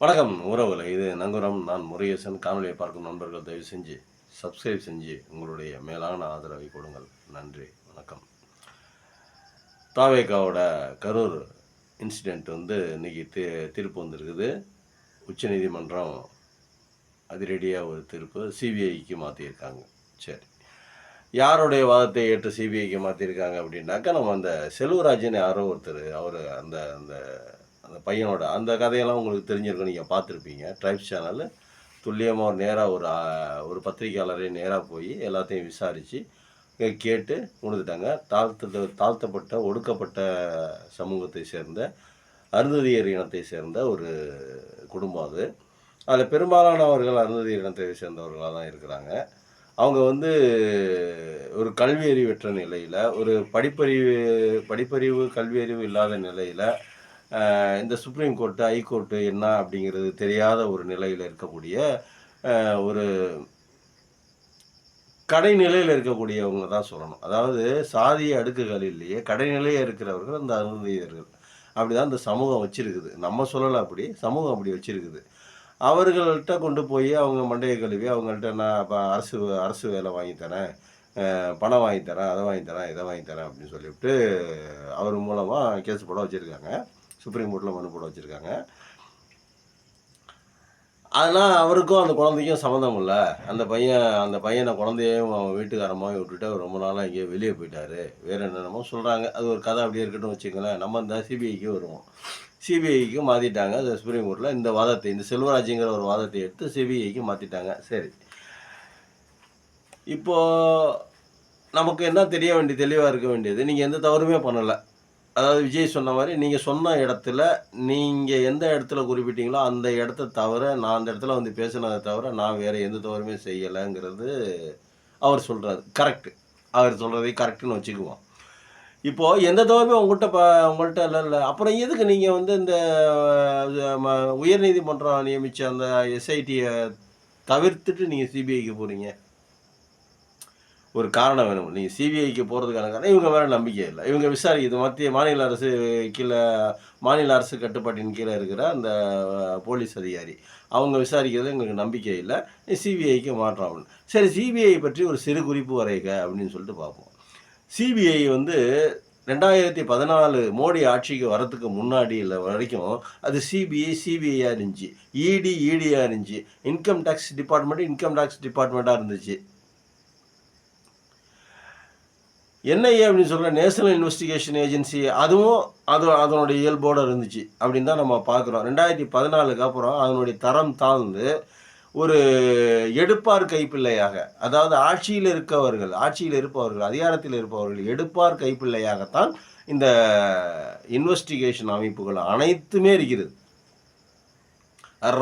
வணக்கம் உறவுகளை, இது நங்குரம். நான் முருகேசன். காணொலியை பார்க்கும் நண்பர்கள் தயவு செஞ்சு சப்ஸ்கிரைப் செஞ்சு உங்களுடைய மேலான ஆதரவை கொடுங்கள். நன்றி, வணக்கம். தாவேகாவோட கரூர் இன்சிடெண்ட் இன்னைக்கு தீர்ப்பு வந்திருக்குது. உச்சநீதிமன்றம் அதிரடியாக ஒரு தீர்ப்பு சிபிஐக்கு மாற்றியிருக்காங்க. சரி, யாருடைய வாதத்தை ஏற்று சிபிஐக்கு மாற்றிருக்காங்க அப்படின்னாக்கா, நம்ம அந்த செல்வராஜன் யாரோ ஒருத்தர், அவர் அந்த அந்த அந்த பையனோட அந்த கதையெல்லாம் உங்களுக்கு தெரிஞ்சிருக்கும், நீங்கள் பார்த்துருப்பீங்க. ட்ரைப்ஸ் சேனல் துல்லியமாக நேராக ஒரு பத்திரிகையாளரே நேராக போய் எல்லாத்தையும் விசாரித்து கேட்டு உணர்ந்துட்டாங்க. தாழ்த்தப்பட்ட ஒடுக்கப்பட்ட சமூகத்தை சேர்ந்த அருந்ததியர் இனத்தை சேர்ந்த ஒரு குடும்பம் அது. அதில் பெரும்பாலானவர்கள் அருந்ததியர் இனத்தை சேர்ந்தவர்களாக தான் இருக்கிறாங்க. அவங்க ஒரு கல்வியறிவற்ற நிலையில், ஒரு படிப்பறிவு கல்வியறிவு இல்லாத நிலையில், இந்த சுப்ரீம் கோர்ட்டு, ஹைகோர்ட்டு என்ன அப்படிங்கிறது தெரியாத ஒரு நிலையில் இருக்கக்கூடிய ஒரு கடைநிலையில் இருக்கக்கூடியவங்க தான் சொல்லணும். அதாவது சாதிய அடுக்குகளிலேயே கடைநிலையாக இருக்கிறவர்கள் அந்த அருந்ததியர்கள். அப்படி தான் இந்த சமூகம் வச்சிருக்குது. நம்ம சொல்லலை, அப்படி சமூகம் அப்படி வச்சிருக்குது. அவர்கள்ட்ட கொண்டு போய் அவங்க மண்டையை கழுவி அவங்கள்ட்ட நான் இப்போ அரசு வேலை வாங்கித்தரேன், பணம் வாங்கித்தரேன், அதை வாங்கித்தரேன், இதை வாங்கித்தரேன் அப்படின்னு சொல்லிவிட்டு அவர் மூலமாக கேஸ் போட வச்சுருக்காங்க. சுப்ரீம் கோர்ட்டில் மனு போட வச்சுருக்காங்க. அதனால் அவருக்கும் அந்த குழந்தைக்கும் சம்மந்தம் இல்லை. அந்த பையனை குழந்தையையும் அவன் வீட்டுக்காரமாகவும் விட்டுட்டு அவர் ரொம்ப நாளாக எங்கேயோ வெளியே போயிட்டார், வேறு என்னென்னமோ சொல்கிறாங்க. அது ஒரு கதை அப்படியே இருக்கட்டும் வச்சுக்கங்களேன். நம்ம இந்த சிபிஐக்கு வருவோம். சிபிஐக்கு மாற்றிட்டாங்க. அது சுப்ரீம் கோர்ட்டில் இந்த வாதத்தை, இந்த செல்வராஜுங்கிற ஒரு வாதத்தை எடுத்து சிபிஐக்கு மாற்றிட்டாங்க. சரி, இப்போது நமக்கு என்ன தெளிவாக இருக்க வேண்டியது, நீங்கள் எந்த தவறுமே பண்ணலை. அதாவது விஜய் சொன்ன மாதிரி, நீங்கள் சொன்ன இடத்துல நீங்கள் எந்த இடத்துல குறிப்பிட்டீங்களோ அந்த இடத்த தவிர, நான் அந்த இடத்துல பேசினதை தவிர நான் வேறு எந்த தவறுமே செய்யலைங்கிறது அவர் சொல்கிறாரு. கரெக்டு. அவர் சொல்கிறதை கரெக்டுன்னு வச்சுக்குவோம். இப்போது எந்த தவறுமே உங்கள்கிட்ட இல்லை. அப்புறம் எதுக்கு நீங்கள் இந்த உயர்நீதிமன்றம் நியமித்த அந்த எஸ்ஐடியை தவிர்த்துட்டு நீங்கள் சிபிஐக்கு போகிறீங்க? ஒரு காரணம் வேணும். நீங்கள் சிபிஐக்கு போகிறதுக்கான காரணம், இவங்க மேலே நம்பிக்கை இல்லை. இவங்க விசாரிக்குது மாநில அரசு கீழே, மாநில அரசு கட்டுப்பாட்டின் கீழே இருக்கிற அந்த போலீஸ் அதிகாரி, அவங்க விசாரிக்கிறது எங்களுக்கு நம்பிக்கை இல்லை, சிபிஐக்கு மாற்றம். சரி, சிபிஐ பற்றி ஒரு சிறு குறிப்பு வரைக அப்படின்னு சொல்லிட்டு பார்ப்போம். சிபிஐ 2014 மோடி ஆட்சிக்கு வரத்துக்கு முன்னாடி இல்லை வரைக்கும் அது சிபிஐயாக இருந்துச்சு. ஈடியாக இருந்துச்சு. இன்கம் டேக்ஸ் டிபார்ட்மெண்ட்டாக இருந்துச்சு. என்ஐஏ அப்படின்னு சொல்கிற நேஷனல் இன்வெஸ்டிகேஷன் ஏஜென்சி, அதுவும் அதனுடைய இயல்போடு இருந்துச்சு அப்படின்னு தான் நம்ம பார்க்குறோம். 2014க்கு அப்புறம் அதனுடைய தரம் தாழ்ந்து ஒரு எடுப்பார் கைப்பிள்ளையாக, அதாவது ஆட்சியில் இருப்பவர்கள், அதிகாரத்தில் இருப்பவர்கள் எடுப்பார் கைப்பிள்ளையாகத்தான் இந்த இன்வெஸ்டிகேஷன் அமைப்புகள் அனைத்துமே இருக்கிறது,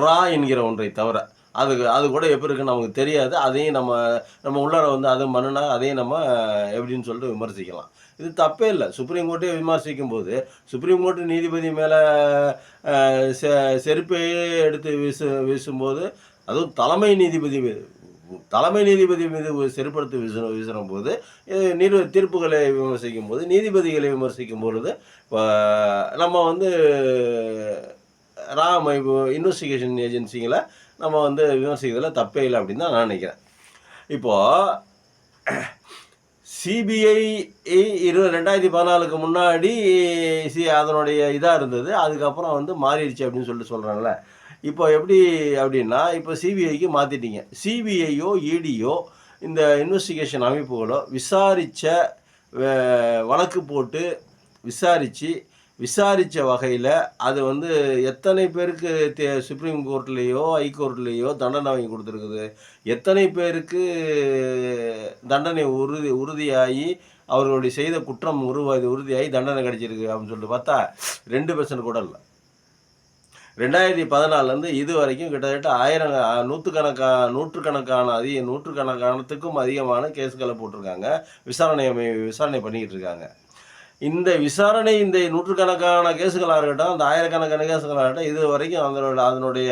ரா என்கிற ஒன்றை தவிர. அது கூட எப்படி இருக்குன்னு நமக்கு தெரியாது. அதையும் நம்ம உள்ளார அது மண்ணுனா அதையும் நம்ம எப்படின்னு சொல்லிட்டு விமர்சிக்கலாம். இது தப்பே இல்லை. சுப்ரீம் கோர்ட்டே விமர்சிக்கும் போது, சுப்ரீம் கோர்ட்டு நீதிபதி மேலே செருப்பையே எடுத்து வீசும்போது, அதுவும் தலைமை நீதிபதி மீது செருப்படுத்தி வீசும் போது, தீர்ப்புகளை விமர்சிக்கும் போது, நீதிபதிகளை விமர்சிக்கும் பொழுது, நம்ம இன்வெஸ்டிகேஷன் ஏஜென்சிகளை நம்ம விமர்சிக்கிறதுல தப்பே இல்லை அப்படின்னு தான் நான் நினைக்கிறேன். இப்போது சிபிஐ 2014க்கு முன்னாடி அதனுடைய இதாக இருந்தது. அதுக்கப்புறம் மாறிடுச்சு அப்படின்னு சொல்லிட்டு சொல்கிறாங்களே. இப்போ எப்படி அப்படின்னா, இப்போ சிபிஐக்கு மாற்றிட்டீங்க. சிபிஐயோ இடியோ இந்த இன்வெஸ்டிகேஷன் அமைப்புகளோ வழக்கு போட்டு விசாரித்த வகையில் அது எத்தனை பேருக்கு சுப்ரீம் கோர்ட்லேயோ ஹைகோர்ட்லேயோ தண்டனை வாங்கி கொடுத்துருக்குது, எத்தனை பேருக்கு தண்டனை உறுதியாகி அவர்களுடைய செய்த குற்றம் உறுதியாகி தண்டனை கிடைச்சிருக்கு அப்படின்னு சொல்லிட்டு பார்த்தா 2% கூட இல்லை. 2014 இது வரைக்கும் கிட்டத்தட்ட நூற்றுக்கணக்கானத்துக்கும் அதிகமான கேஸுகளை போட்டிருக்காங்க. விசாரணை பண்ணிக்கிட்டு இருக்காங்க. இந்த நூற்றுக்கணக்கான கேஸுகளாக இருக்கட்டும், அந்த ஆயிரக்கணக்கான கேஸுகளாக இருக்கட்டும், இது வரைக்கும் அதனுடைய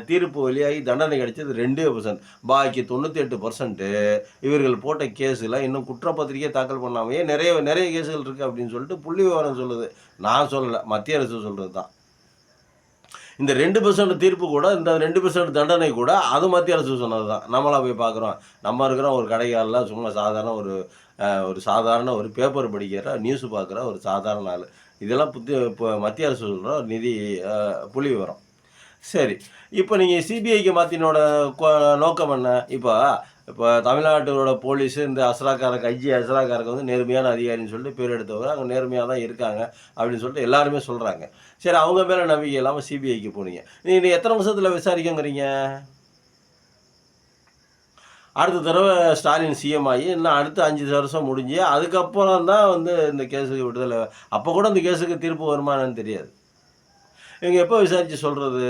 தீர்ப்பு வழியாகி தண்டனை கிடைச்சது 2%. பாக்கி 98% இவர்கள் போட்ட கேஸில் இன்னும் குற்றப்பத்திரிகை தாக்கல் பண்ணாமையே நிறைய கேஸுகள் இருக்குது அப்படின்னு சொல்லிட்டு புள்ளி விவரம் சொல்லுது. நான் சொல்லலை, மத்திய அரசு சொல்கிறது தான். இந்த 2% தீர்ப்பு கூட, இந்த 2% தண்டனை கூட அது மத்திய அரசு சொன்னது தான். நம்மளா போய் பார்க்குறோம். நம்ம இருக்கிறோம் ஒரு கடைக்காரர்ல சும்மா சாதாரண ஒரு சாதாரண ஒரு பேப்பர் படிக்கிற, நியூஸ் பார்க்குற ஒரு சாதாரண ஆளு. இதெல்லாம் இப்போ மத்திய அரசு சொல்ற நிதி புள்ளிவிவரம். சரி. இப்ப நீங்க சிபிஐக்கு மாத்தினோட கொ நோக்கம் என்ன? இப்ப தமிழ்நாட்டோட போலீஸு இந்த அஸ்ராக்காரங்க, ஐஜி அஸ்ராக்காரங்க வந்து நேர்மையான அதிகாரின்னு சொல்லிட்டு பேர் எடுத்தவங்க. அங்க நேர்மையா தான் இருக்காங்க. அப்படின்னு சொல்லிட்டு எல்லாருமே சொல்றாங்க. சரி, அவங்க மேல நம்பிக்கை இல்லாம சிபிஐக்கு போனீங்க. நீங்க எத்தன வருஷத்துல விசாரிக்கங்கிறீங்க? அடுத்த தடவ ஸ்டாலின் சிஎம் ஆகி, இன்னும் அடுத்த 5 வருஷம் முடிஞ்சு, அதுக்கப்புறம் தான் வந்து இந்த கேஸுக்கு விடுதலை. அப்ப கூட இந்த கேஸுக்கு தீர்ப்பு வருமா என்னன்னு தெரியாது. இவங்க எப்ப விசாரிச்சு சொல்றது?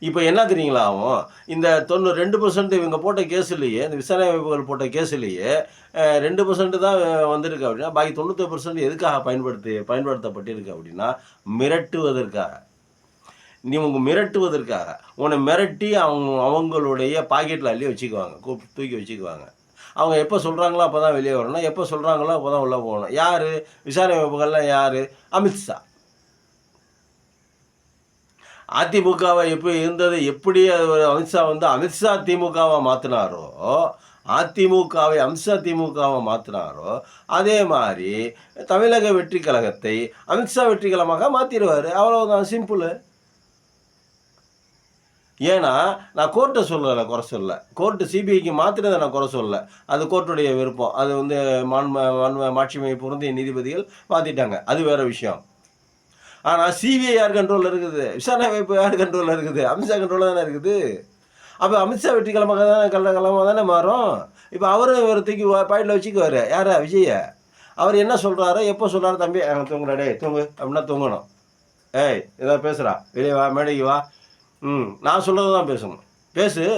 இப்ப என்ன தெரியுங்களா ஆகும்? இந்த 92% இவங்க போட்ட கேஸ்லயே, இந்த விசாரணை அமைப்புகள் போட்ட கேஸ்லயே 2% தான் வந்திருக்கு அப்படின்னா, பாக்கி 91% எதுக்காக பயன்படுத்தப்பட்டிருக்கு அப்படின்னா, மிரட்டுவதற்காக. இவங்க மிரட்டுவதற்காக. உன்னை மிரட்டி அவங்களுடைய பாக்கெட்ல அள்ளி வச்சுக்குவாங்க. தூக்கி வச்சுக்குவாங்க. அவங்க எப்ப சொல்றாங்களோ அப்பதான் வெளிய வரணும். எப்ப சொல்றாங்களோ அப்பதான் உள்ள போகணும். யாரு? விசாரணை அமைப்புகள்லாம் யாரு? அமித்ஷா. அதிமுகவை எப்ப இருந்தது எப்படி அமித்ஷா வந்து அமித்ஷா திமுகவா மாத்துனாரோ, அதிமுகவை அமித்ஷா திமுகவா மாத்துனாரோ, அதே மாரி தமிழக வெற்றி கழகத்தை அமித்ஷா வெற்றி கழகமாக மாத்திருவாரு. அவ்வளவுதான், சிம்பிளு. ஏன்னா, நான் கோர்ட்ட சொல்லல, குறை சொல்லல. கோர்ட் சிபிஐக்கு மாத்தினத நான் குறை சொல்லல. அது கோர்ட்டுடைய விருப்பம். அது வந்து மாட்சிமை பொருந்திய நீதிபதிகள் மாத்திட்டாங்க. அது வேற விஷயம். ஆனா சிபிஐ யார் கண்ட்ரோல்ல இருக்குது? விசாரணை அமைப்பு யார் கண்ட்ரோல்ல இருக்குது? அமித்ஷா கண்ட்ரோல்ல தானே இருக்குது. அப்ப அமித்ஷா வெற்றி கிழமை தானே மாறும். இப்ப அவரும் இவரை தூக்கி பாக்கெட்ல வச்சுக்குவாரு. யார? விஜய. அவர் என்ன சொல்றாரோ, எப்போ சொல்றாரு, தம்பி தூங்குறா, டேய் தூங்கு அப்படின்னா தூங்கணும். ஏய் ஏதாவது பேசுறா, வெளியே வா, மேடைக்கு வா. நான் சொல்றது தான் பேசணும்.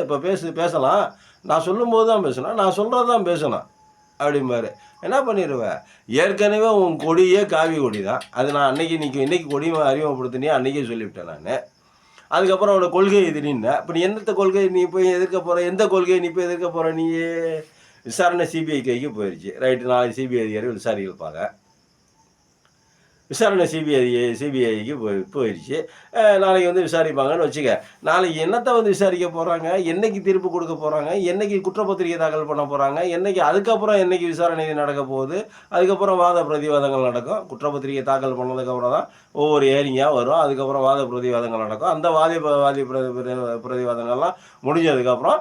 இப்போ பேசலாம். நான் சொல்லும்போது தான் பேசணும். நான் சொல்றது தான் பேசணும் அப்படிம்பாரு. என்ன பண்ணிடுவேன்? ஏற்கனவே உன் கொடியே காவி கொடி தான். அது நான் இன்னைக்கு கொடி அறிமுகப்படுத்தினே அன்னைக்கே சொல்லிவிட்டேன் நான். அதுக்கப்புறம் அவனோட கொள்கை எதிரின்ன. இப்போ நீ எந்த கொள்கை நீ போய் எதிர்க்க போற? எந்த கொள்கையை நீ போய் எதிர்க்க போற? நீ விசாரணை சிபிஐ கைக்கு போயிடுச்சு. ரைட்டு, நாளைக்கு சிபிஐ அதிகாரி விசாரிப்பாங்க. விசாரணை சிபிஐக்கு போயிடுச்சு. நாளைக்கு வந்து விசாரிப்பாங்கன்னு வச்சுக்க. நாளைக்கு என்னத்தை வந்து விசாரிக்க போகிறாங்க, என்னைக்கு தீர்ப்பு கொடுக்க போகிறாங்க, என்னைக்கு குற்றப்பத்திரிகை தாக்கல் பண்ண போகிறாங்க, அதுக்கப்புறம் என்னைக்கு விசாரணை நடக்க போகுது, அதுக்கப்புறம் வாத பிரதிவாதங்கள் நடக்கும். குற்றப்பத்திரிகை தாக்கல் பண்ணதுக்கப்புறம் தான் ஒவ்வொரு ஏரிங்காக வரும். அதுக்கப்புறம் வாத பிரதிவாதங்கள் நடக்கும். அந்த வாதி பிரதிவாதங்கள்லாம் முடிஞ்சதுக்கப்புறம்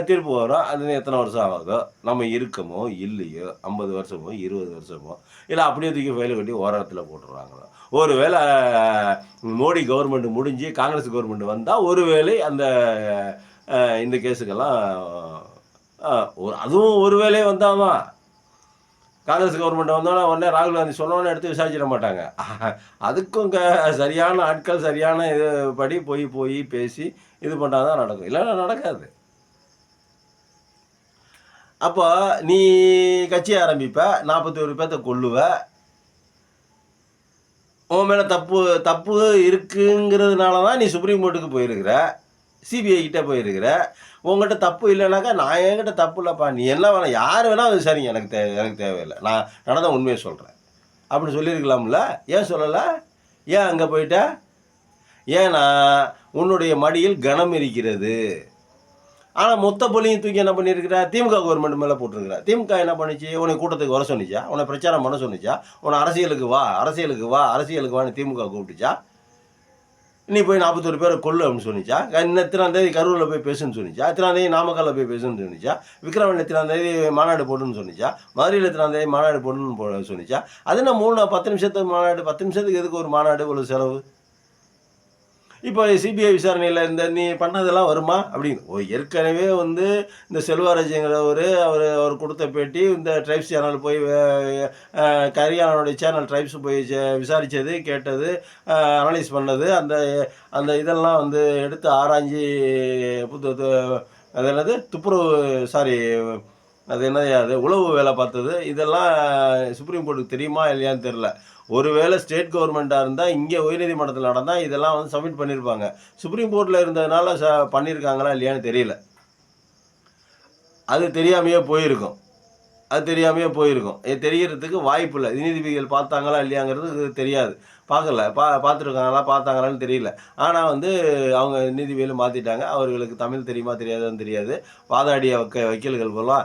தீர்ப்பு வரும். அது எத்தனை வருஷம் ஆகுதோ, நம்ம இருக்கமோ இல்லையோ, 50 வருஷமோ 20 வருஷமோ, இல்லை அப்படியே தூக்கி ஃபைலை கட்டி ஓரத்தில் போட்டுருவாங்களோ. ஒருவேளை மோடி கவர்மெண்ட் முடிஞ்சு காங்கிரஸ் கவர்மெண்ட் வந்தால் ஒருவேளை இந்த கேஸுக்கெல்லாம் அதுவும் ஒரு வேலையை வந்தாதான். காங்கிரஸ் கவர்மெண்ட் வந்தோன்னா உடனே ராகுல் காந்தி சொன்னோன்னு எடுத்து விசாரிச்சிட மாட்டாங்க. அதுக்கும் சரியான ஆட்கள் சரியான இது படி போய் பேசி இது பண்ணால் தான் நடக்கும். இல்லைன்னா நடக்காது. அப்போ நீ கட்சி ஆரம்பிப்ப, 41 பேர்த்த கொல்லுவ. உன் மேலே தப்பு இருக்குங்கிறதுனால தான் நீ சுப்ரீம் கோர்ட்டுக்கு போயிருக்கிற, சிபிஐ கிட்டே போயிருக்கிற. உங்கள்கிட்ட தப்பு இல்லைனாக்கா, நான் என்கிட்ட தப்பு இல்லைப்பா, நீ என்ன வேணாம், யார் வேணால் விசாரிங்க, எனக்கு தேவையில்லை, நான் நடந்த உண்மையை சொல்கிறேன் அப்படி சொல்லியிருக்கலாம்ல. ஏன் சொல்லலை? ஏன் அங்கே போயிட்ட? ஏன்னா உன்னுடைய மடியில் கனம் இருக்கிறது. ஆனால் மொத்த பொலியும் தூக்கி என்ன பண்ணியிருக்கிற? திமுக கவர்மெண்ட் மேலே போட்டிருக்கிற. திமுக என்ன பண்ணிச்சு? உன்னை கூட்டத்துக்கு வர சொன்னிச்சா? உன்னை பிரச்சாரம் பண்ண சொன்னிச்சா? உன்னை அரசியலுக்கு வான்னு திமுக கூப்பிட்டுச்சா? நீ போய் 41 பேரை கொல்லு அப்படின்னு சொன்னிச்சா? எத்தனாம் தேதி கரூரில் போய் பேசுன்னு சொன்னிச்சா? எத்தனாம் தேதி நாமக்கல்லில் போய் பேசுன்னு சொன்னிச்சா? விக்ரமன் எத்தனாம் தேதி மாநாடு போடுன்னு சொன்னிச்சா? மதுரையில் எத்தனாம் தேதி மாநாடு போடணும்னு சொன்னிச்சா? அது என்ன 10 நிமிஷத்துக்கு மாநாடு? 10 நிமிஷத்துக்கு எதுக்கு ஒரு மாநாடு இவ்வளோ செலவு? இப்போ சிபிஐ விசாரணையில் நீ பண்ணதெல்லாம் வருமா அப்படின்னு ஏற்கனவே வந்து இந்த செல்வராஜுங்கிறவர் அவர் கொடுத்த பேட்டி, இந்த ட்ரைப்ஸ் சேனல் போய் கரியானுடைய சேனல் ட்ரைப்ஸ் போய் விசாரித்தது, கேட்டது, அனலைஸ் பண்ணது, அந்த இதெல்லாம் வந்து எடுத்து ஆராய்ஞ்சி அது என்னது அது உளவு வேலை பார்த்தது, இதெல்லாம் சுப்ரீம் கோர்ட்டுக்கு தெரியுமா இல்லையான்னு தெரில. ஒருவேளை ஸ்டேட் கவர்மெண்ட்டாக இருந்தால் இங்கே உயர்நீதிமன்றத்தில் நடந்தால் இதெல்லாம் வந்து சப்மிட் பண்ணியிருப்பாங்க. சுப்ரீம் கோர்ட்டில் இருந்ததுனால பண்ணியிருக்காங்களா இல்லையான்னு தெரியல. அது தெரியாமையே போயிருக்கும். அது தெரியாமையே போயிருக்கும். தெரியறதுக்கு வாய்ப்பு இல்ல. நீதிபதிகள் பார்த்தாங்களா இல்லையாங்கிறது தெரியாது. பார்க்கல. பார்த்துருக்காங்களா, பார்த்தாங்களான்னு தெரியல. ஆனா வந்து அவங்க நீதிபதிகள் மாத்திட்டாங்க. அவர்களுக்கு தமிழ் தெரியுமா தெரியாதான்னு தெரியாது. வாதாடிய வக்கீல்கள் பூரா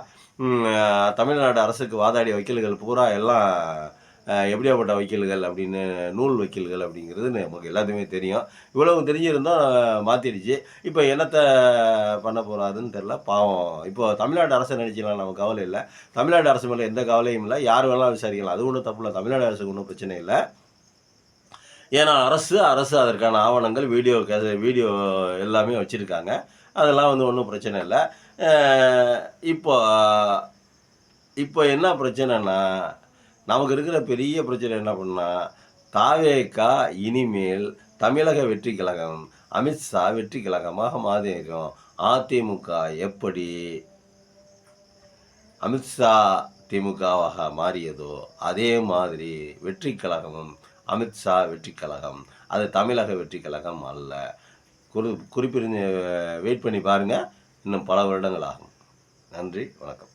தமிழ்நாடு அரசுக்கு வாதாடிய வக்கீல்கள் பூரா எல்லாம் எப்படியாப்பட்ட வக்கீல்கள் அப்படின்னு, நூல் வக்கீல்கள் அப்படிங்கிறது நமக்கு எல்லாத்துக்குமே தெரியும். இவ்வளவு தெரிஞ்சிருந்தும் மாத்திடுச்சு. இப்ப என்னத்த பண்ண போறாருன்னு தெரியல. பாவம். இப்போ தமிழ்நாடு அரச நினைச்சுக்கலாம், நமக்கு கவலை இல்ல. தமிழ்நாடு அரசு மேல எந்த கவலையும் இல்ல. யார் வேணாலும் விசாரிக்கலாம். அது ஒண்ணும் தப்பு இல்ல. தமிழ்நாடு அரசுக்கு ஒண்ணும் பிரச்சனை இல்ல. ஏன்னா அரசு அதற்கான ஆவணங்கள், வீடியோ எல்லாமே வச்சிருக்காங்க. அதெல்லாம் வந்து ஒண்ணும் பிரச்சனை இல்ல. அ இப்போ இப்போ என்ன பிரச்சனைன்னா, நமக்கு இருக்கிற பெரிய பிரச்சனை என்ன பண்ணா, தாவேகா இனிமேல் தமிழக வெற்றி கழகம், அமித்ஷா வெற்றி கழகமாக மாறிடும். அதிமுக எப்படி அமித்ஷா திமுகவாக மாறியதோ, அதே மாதிரி வெற்றி கழகமும் அமித்ஷா வெற்றி கழகம். அது தமிழக வெற்றி கழகம் அல்ல. குறிப்பிருந்து வெயிட் பண்ணி பாருங்க. இன்னும் பல வருடங்கள் ஆகும். நன்றி, வணக்கம்.